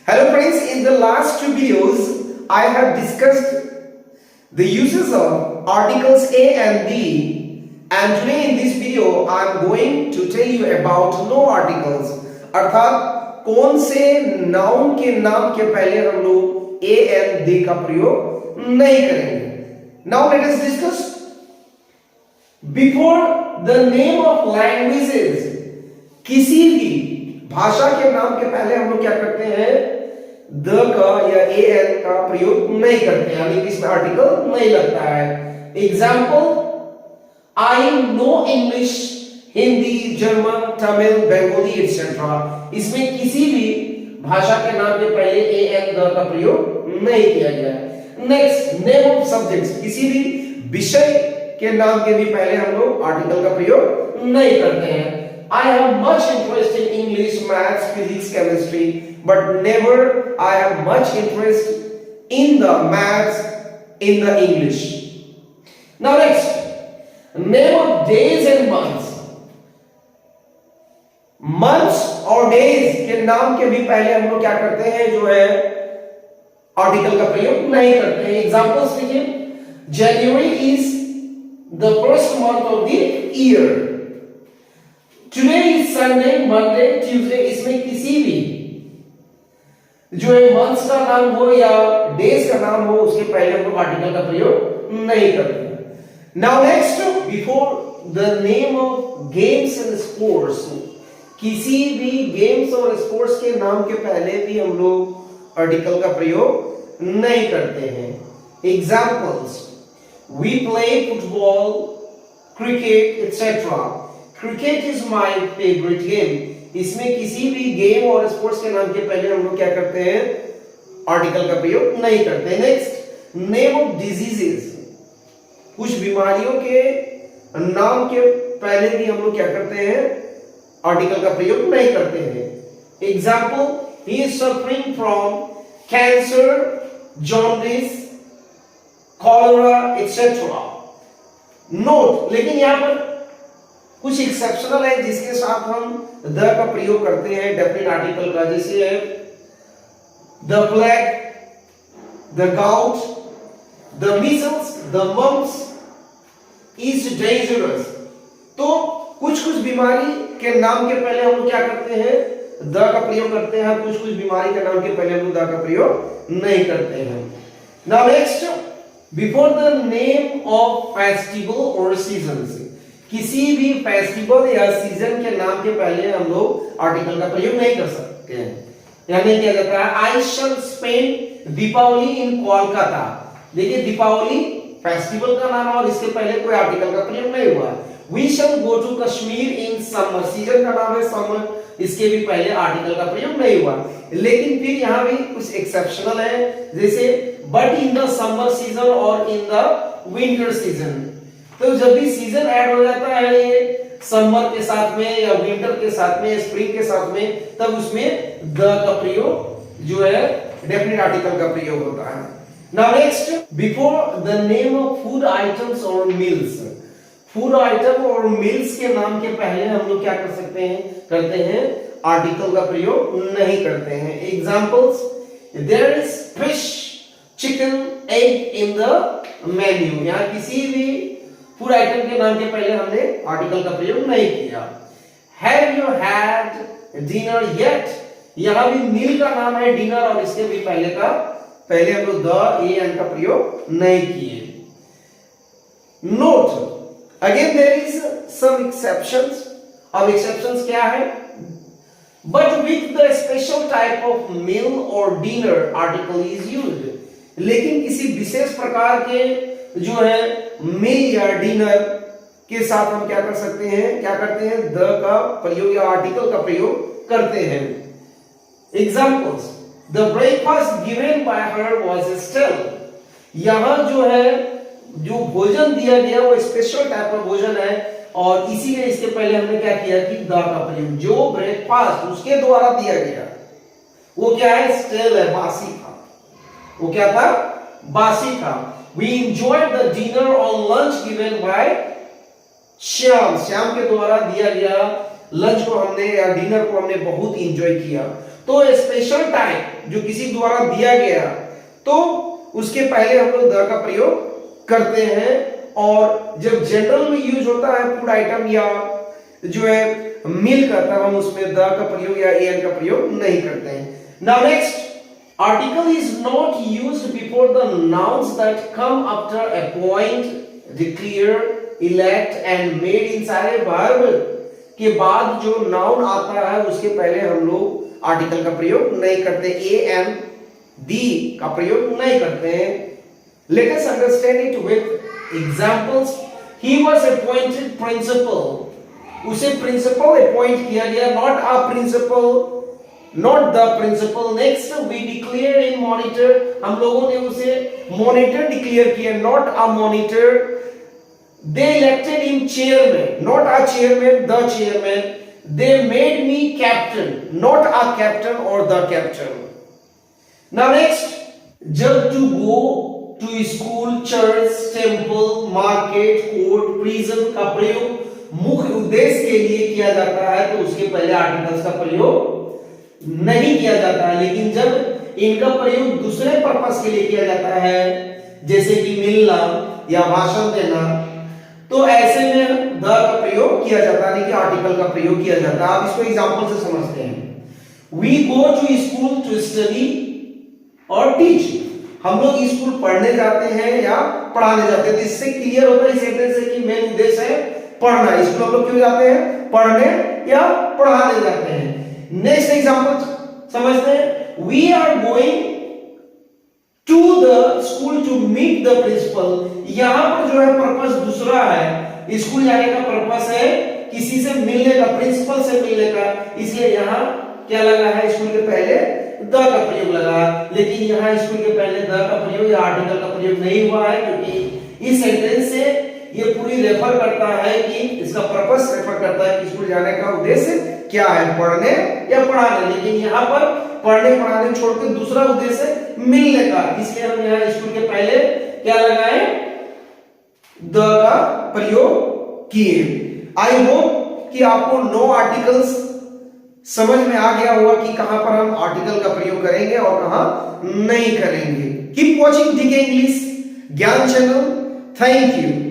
Hello friends, in the last two videos, I have discussed the uses of articles A and B, and today in this video, I am going to tell you about no articles, अर्थात कौन से noun के नाम के पहले हम लोग A and D का प्रयोग नहीं करेंगे. Now let us discuss. Before the name of languages, किसी भी भाषा के नाम के पहले हम लोग क्या करते हैं, द का या ए एन का प्रयोग नहीं करते हैं, यानी कि इसमें आर्टिकल नहीं लगता है. Example, I know English, Hindi, German, Tamil, Bengali etcetera. इसमें किसी भी भाषा के नाम के पहले ए एन द का प्रयोग नहीं किया गया है. नेक्स्ट, नेम ऑफ सब्जेक्ट्स, किसी भी विषय के नाम के भी पहले हम लोग आर्टिकल का प्रयोग नहीं करते हैं. I have much interest in English, maths, physics, chemistry, but never I have much interest in the maths, in the English. Now next, name of days and months. Months और days के नाम के भी पहले हम लोग क्या करते हैं, जो है आर्टिकल का प्रयोग नहीं करते हैं. एग्जाम्पल्स देखिए, January is the first month of the year. Today is Sunday, Monday, Tuesday. इसमें किसी भी जो है मंथ्स का नाम हो या डेज का नाम हो, उसके पहले हम लोग आर्टिकल का प्रयोग नहीं करते. Now next, before the name of games and sports, किसी भी गेम्स और स्पोर्ट्स के नाम के पहले भी हम लोग आर्टिकल का प्रयोग नहीं करते हैं. Examples, we play football, cricket etcetera. Cricket is my favourite game. इसमें किसी भी गेम और स्पोर्ट्स के नाम के पहले हम लोग क्या करते हैं, आर्टिकल का प्रयोग नहीं करते. नेक्स्ट, नेम ऑफ डिजीजेस, कुछ बीमारियों के नाम के पहले भी हम लोग क्या करते हैं, आर्टिकल का प्रयोग नहीं करते हैं. Example, he is suffering from cancer, jaundice, cholera etcetera. Note, लेकिन यहां पर कुछ एक्सेप्शनल है जिसके साथ हम द का प्रयोग करते हैं डेफिनेट आर्टिकल का, जैसे है the plague, the gout, the measles, the mumps is dangerous. तो कुछ बीमारी के नाम के पहले हम लोग क्या करते हैं, द का प्रयोग करते हैं. कुछ बीमारी के नाम के पहले हम लोग द का प्रयोग नहीं करते हैं. Now next, before the name of festival और सीजन्स, किसी भी फेस्टिवल या सीजन के नाम के पहले हम लोग आर्टिकल का प्रयोग नहीं कर सकते हैं. यानी क्या कहता है, आई शैल स्पेंड दीपावली इन कोलकाता. देखिए, दीपावली फेस्टिवल का नाम है और इसके पहले कोई आर्टिकल का प्रयोग नहीं हुआ. We shall go to Kashmir in summer, season का नाम है समर, इसके भी पहले आर्टिकल का प्रयोग नहीं हुआ. लेकिन फिर यहाँ भी कुछ एक्सेप्शनल है, जैसे but in the summer season और इन द विंटर सीजन. तो जब भी सीजन ऐड हो जाता है ये समर के साथ में या विंटर के साथ में, स्प्रिंग के साथ में, तब उसमें द का प्रयोग जो है डेफिनेट आर्टिकल का प्रयोग होता है. Now next, before the name of food items और मील्स, फूड आइटम और मील्स के नाम के पहले हम लोग क्या कर सकते हैं, करते हैं आर्टिकल का प्रयोग नहीं करते हैं. Examples, there is fish, chicken, egg in the menu. यहाँ किसी भी फूड आइटम के नाम के पहले हमने आर्टिकल का प्रयोग नहीं किया. Have you had dinner yet, यहां भी मील का नाम है डिनर और इसके भी पहले हम लोग द ए एन का प्रयोग नहीं किए. Note, again there is some exceptions. अब एक्सेप्शंस क्या है, but with the special type of meal और डिनर आर्टिकल इज यूज्ड. लेकिन किसी विशेष प्रकार के जो है मील या डिनर के साथ हम क्या कर सकते हैं, क्या करते हैं, द का प्रयोग या आर्टिकल का प्रयोग करते हैं. Examples, the breakfast given by her was stale. यहां जो है जो भोजन दिया गया वो स्पेशल टाइप का भोजन है और इसीलिए इसके पहले हमने क्या किया कि द का प्रयोग. जो ब्रेकफास्ट उसके द्वारा दिया गया वो क्या है, स्टेल है, बासी था. वो क्या था, बासी था. We enjoyed the dinner or lunch given by Shyam. Shyam के द्वारा दिया गया लंच को हमने या डिनर को हमने बहुत एंजॉय किया. तो स्पेशल टाइम जो किसी द्वारा दिया गया तो उसके पहले हम लोग द का प्रयोग करते हैं। और जब जनरल में यूज होता है फूड आइटम या जो है मिल्क का, तब हम उसमें द का प्रयोग या एन का प्रयोग नहीं करते हैं। Now next, article is not used before the nouns that come after appoint, declare, elect and made इन सारे verb के बाद जो नाउन आता है उसके पहले हम लोग आर्टिकल का प्रयोग नहीं करते, ए एम दी का प्रयोग नहीं करते हैं। Let us understand it with examples. He was appointed principal. उसे प्रिंसिपल अपॉइंट किया गया, not a principal, not the principal. Next, we declare in monitor, हम लोगों ने उसे मॉनिटर डिक्लेयर किया, not a monitor. They elected him chairman, not a chairman, the chairman. They made me captain, not a captain और the captain. Now next, जब to go to school, church, temple, market, court, prison का प्रयोग मुख्य उद्देश्य के लिए किया जाता है तो उसके पहले आर्टिकल्स का प्रयोग नहीं किया जाता है। लेकिन जब इनका प्रयोग दूसरे पर्पस के लिए किया जाता है, जैसे कि मिलना या भाषण देना, तो ऐसे में द का प्रयोग किया जाता है, कि आर्टिकल का प्रयोग किया जाता है। आप इसको एग्जांपल से समझते हैं। We go to school to study और टीच, हम लोग स्कूल पढ़ने जाते हैं या पढ़ाने जाते हैं। तो इससे क्लियर होता है इस सेंटेंस से कि मेन उद्देश्य है पढ़ना। स्कूल हम लोग क्यों जाते हैं? पढ़ने या पढ़ाने जाते हैं। नेक्स्ट एग्जांपल समझते हैं। We are going to the school to meet the principal, यहां पर जो है पर्पस दूसरा है। स्कूल जाने का पर्पस है किसी से मिलने का, प्रिंसिपल से मिलने का, इसलिए यहां क्या लगा है? स्कूल के पहले द का प्रयोग लगा। लेकिन यहां स्कूल के पहले द का प्रयोग या आर्टिकल का प्रयोग नहीं हुआ है, क्योंकि इस सेंटेंस से ये पूरी रेफर करता है कि इसका पर्पस रेफर करता है कि स्कूल जाने का उद्देश्य क्या है, पढ़ने या पढ़ाने। लेकिन यहाँ पर पढ़ने पढ़ाने छोड़कर दूसरा उद्देश्य है मिलने का, इसलिए हम यहाँ स्कूल के पहले क्या लगाए? द का प्रयोग किए। आई होप कि आपको 9 आर्टिकल्स समझ में आ गया होगा कि कहां पर हम आर्टिकल का प्रयोग करेंगे और कहां नहीं करेंगे। कीप वॉचिंग डीके इंग्लिश ज्ञान चैनल। Thank you.